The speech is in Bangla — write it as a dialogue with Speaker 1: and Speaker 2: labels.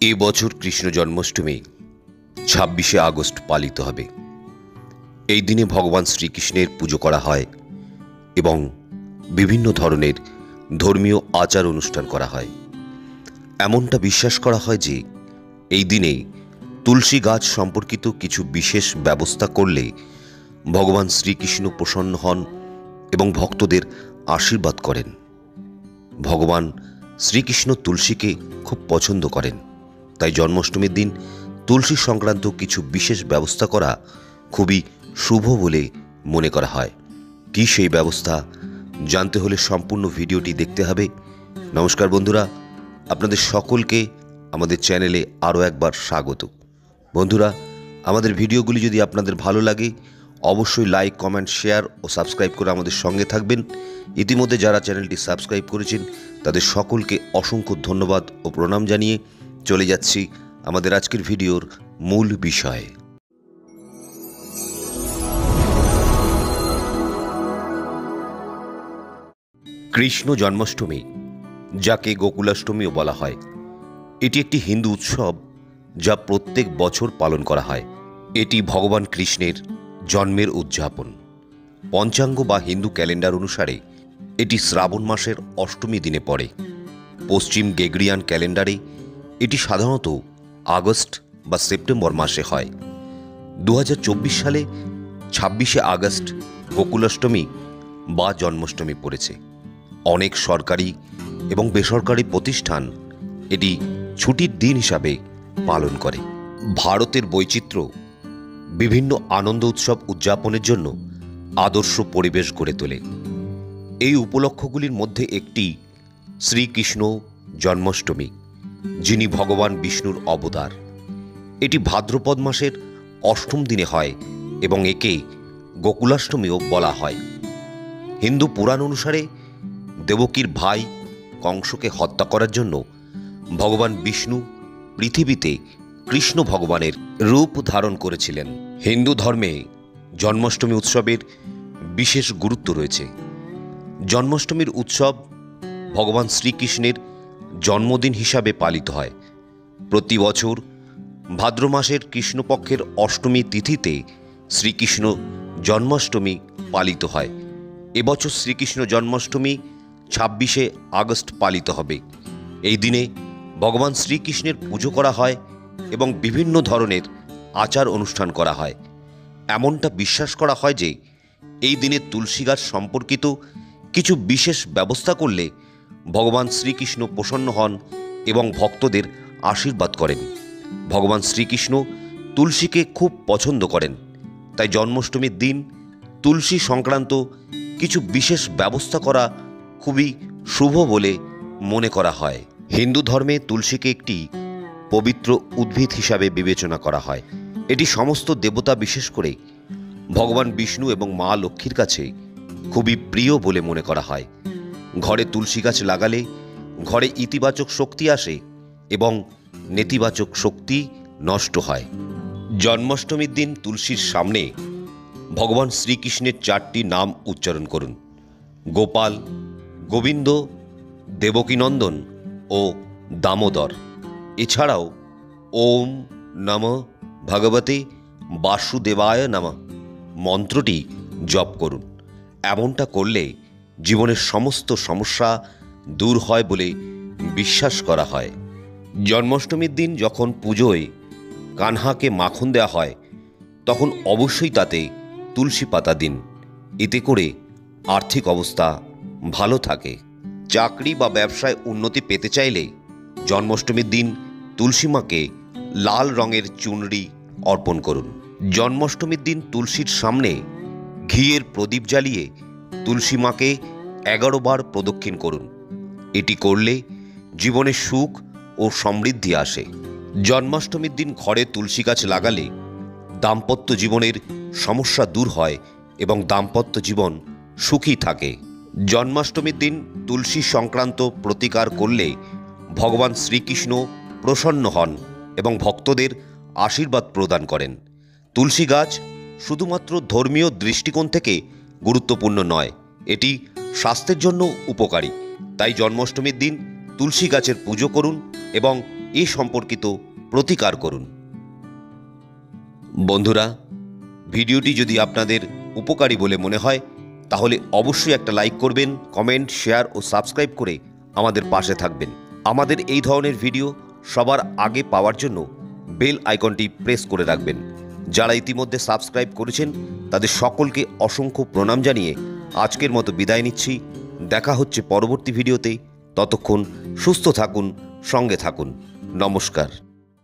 Speaker 1: এ বছর কৃষ্ণ জন্মাষ্টমী ২৬শে আগস্ট পালিত হবে। এই দিনে ভগবান শ্রীকৃষ্ণের পুজো করা হয় এবং বিভিন্ন ধরনের ধর্মীয় আচার অনুষ্ঠান করা হয়। এমনটা বিশ্বাস করা হয় যে এই দিনে তুলসী গাছ সম্পর্কিত কিছু বিশেষ ব্যবস্থা করলে ভগবান শ্রীকৃষ্ণ প্রসন্ন হন এবং ভক্তদের আশীর্বাদ করেন। ভগবান শ্রীকৃষ্ণ তুলসীকে খুব পছন্দ করেন, তাই জন্মাষ্টমীর দিন তুলসী সংক্রান্ত কিছু বিশেষ ব্যবস্থা করা খুবই শুভ বলে মনে করা হয়। কি সেই ব্যবস্থা জানতে হলে সম্পূর্ণ ভিডিওটি দেখতে হবে। নমস্কার বন্ধুরা, আপনাদের সকলকে আমাদের চ্যানেলে আরও একবার স্বাগত। বন্ধুরা, আমাদের ভিডিওগুলি যদি আপনাদের ভালো লাগে অবশ্যই লাইক, কমেন্ট, শেয়ার ও সাবস্ক্রাইব করে আমাদের সঙ্গে থাকবেন। ইতিমধ্যে যারা চ্যানেলটি সাবস্ক্রাইব করেছেন তাদের সকলকে অসংখ্য ধন্যবাদ ও প্রণাম জানিয়ে চলে যাচ্ছি আমাদের আজকের ভিডিওর মূল বিষয়ে। কৃষ্ণ জন্মাষ্টমী, যাকে গোকুলাষ্টমীও বলা হয়, এটি একটি হিন্দু উৎসব যা প্রত্যেক বছর পালন করা হয়। এটি ভগবান কৃষ্ণের জন্মের উদযাপন। পঞ্চাঙ্গ বা হিন্দু ক্যালেন্ডার অনুসারে এটি শ্রাবণ মাসের অষ্টমী দিনে পড়ে। পশ্চিম গ্রেগরিয়ান ক্যালেন্ডারে এটি সাধারণত আগস্ট বা সেপ্টেম্বর মাসে হয়। 2024 সালে 26শে আগস্ট গোকুলাষ্টমী বা জন্মাষ্টমী পড়েছে। অনেক সরকারি এবং বেসরকারি প্রতিষ্ঠান এটি ছুটির দিন হিসাবে পালন করে। ভারতের বৈচিত্র্য বিভিন্ন আনন্দ উৎসব উদযাপনের জন্য আদর্শ পরিবেশ গড়ে তোলে। এই উপলক্ষগুলির মধ্যে একটি শ্রীকৃষ্ণ জন্মাষ্টমী, যিনি ভগবান বিষ্ণুর অবতার। এটি ভাদ্রপদ মাসের অষ্টম দিনে হয় এবং একে গোকুলাষ্টমীও বলা হয়। হিন্দু পুরাণ অনুসারে দেবকীর ভাই কংসকে হত্যা করার জন্য ভগবান বিষ্ণু পৃথিবীতে কৃষ্ণ ভগবানের রূপ ধারণ করেছিলেন। হিন্দু ধর্মে জন্মাষ্টমী উৎসবের বিশেষ গুরুত্ব রয়েছে। জন্মাষ্টমীর উৎসব ভগবান শ্রীকৃষ্ণের জন্মদিন হিসাবে পালিত হয়। প্রতি বছর ভাদ্র মাসের কৃষ্ণপক্ষের অষ্টমী তিথিতে শ্রীকৃষ্ণ জন্মাষ্টমী পালিত হয়। এবছর শ্রীকৃষ্ণ জন্মাষ্টমী 26শে আগস্ট পালিত হবে। এই দিনে ভগবান শ্রীকৃষ্ণের পুজো করা হয় এবং বিভিন্ন ধরনের আচার অনুষ্ঠান করা হয়। এমনটা বিশ্বাস করা হয় যে এই দিনে তুলসী গাছ সম্পর্কিত কিছু বিশেষ ব্যবস্থা করলে ভগবান শ্রীকৃষ্ণ প্রসন্ন হন এবং ভক্তদের আশীর্বাদ করেন। ভগবান শ্রীকৃষ্ণ তুলসীকে খুব পছন্দ করেন, তাই জন্মাষ্টমীর দিন তুলসী সংক্রান্ত কিছু বিশেষ ব্যবস্থা করা খুবই শুভ বলে মনে করা হয়। হিন্দু ধর্মে তুলসীকে একটি পবিত্র উদ্ভিদ হিসাবে বিবেচনা করা হয়। এটি সমস্ত দেবতা, বিশেষ করে ভগবান বিষ্ণু এবং মা লক্ষ্মীর কাছে খুবই প্রিয় বলে মনে করা হয়। ঘরে তুলসী গাছ লাগালে ঘরে ইতিবাচক শক্তি আসে এবং নেতিবাচক শক্তি নষ্ট হয়। জন্মাষ্টমীর দিন তুলসীর সামনে ভগবান শ্রীকৃষ্ণের 4টি নাম উচ্চারণ করুন: গোপাল, গোবিন্দ, দেবকীনন্দন ও দামোদর। এছাড়াও ওম নমঃ ভগবতে বাসুদেবায় নমঃ মন্ত্রটি জপ করুন। এমনটা করলে জীবনের সমস্ত সমস্যা দূর হয় বলে বিশ্বাস করা হয়। জন্মাষ্টমীর দিন যখন পুজোয় কানহাকে মাখন দেওয়া হয় তখন অবশ্যই তাতে তুলসী পাতা দিন। এতে করে আর্থিক অবস্থা ভালো থাকে। চাকরি বা ব্যবসায় উন্নতি পেতে চাইলে জন্মাষ্টমীর দিন তুলসী মাকে লাল রঙের চুনরি অর্পণ করুন। জন্মাষ্টমীর দিন তুলসীর সামনে ঘিয়ের প্রদীপ জ্বালিয়ে তুলসী মাকে 11 বার প্রদক্ষিণ করুন। এটি করলে জীবনে সুখ ও সমৃদ্ধি আসে। জন্মাষ্টমীর দিন ঘরে তুলসী গাছ লাগালে দাম্পত্য জীবনের সমস্যা দূর হয় এবং দাম্পত্য জীবন সুখী থাকে। জন্মাষ্টমীর দিন তুলসী সংক্রান্ত প্রতিকার করলে ভগবান শ্রীকৃষ্ণ প্রসন্ন হন এবং ভক্তদের আশীর্বাদ প্রদান করেন। তুলসী গাছ শুধুমাত্র ধর্মীয় দৃষ্টিকোণ থেকে গুরুত্বপূর্ণ নয়, এটি স্বাস্থ্যের জন্য উপকারী। তাই জন্মাষ্টমীর দিন তুলসী গাছের পুজো করুন এবং এ সম্পর্কিত প্রতিকার করুন। বন্ধুরা, ভিডিওটি যদি আপনাদের উপকারী বলে মনে হয় তাহলে অবশ্যই একটা লাইক করবেন, কমেন্ট, শেয়ার ও সাবস্ক্রাইব করে আমাদের পাশে থাকবেন। আমাদের এই ধরনের ভিডিও সবার আগে পাওয়ার জন্য বেল আইকনটি প্রেস করে রাখবেন। যারা ইতিমধ্যে সাবস্ক্রাইব করেছেন তাদের সকলকে অসংখ্য প্রণাম জানিয়ে আজকের মতো বিদায় নিচ্ছি। দেখা হচ্ছে পরবর্তী ভিডিওতে। ততক্ষণ সুস্থ থাকুন, সঙ্গে থাকুন। নমস্কার।